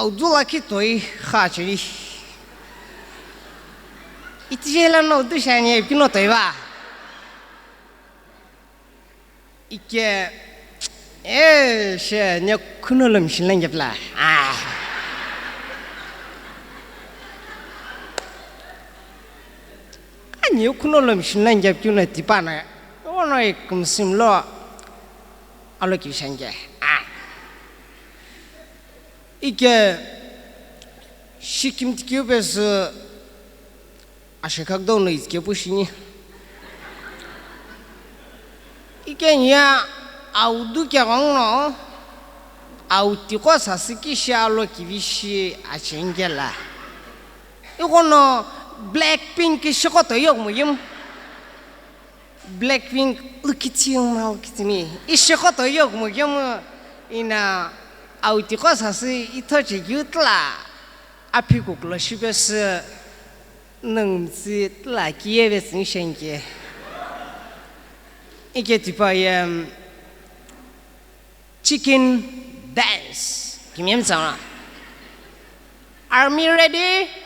熬住了去对下去的，一接了那都想你跟我对吧？一个，是你可能冷心冷着了，哎。你可能冷心冷着就那地方呢，我那公司了，阿拉就想着，啊，一个西金这边是，啊是看到那这不是呢，一个人啊，熬都讲了，熬的话啥事给下了，给不是啊想着啦，一个呢。Blackpink siya ko tayo mo yung Blackpink look at you mal kitimi siya ko tayo mo yung ina auti ko sa si ito jigutla api ko klo siya sa nang si la kiye besin shenke ike tipa chicken dance kimyam sana Are we ready?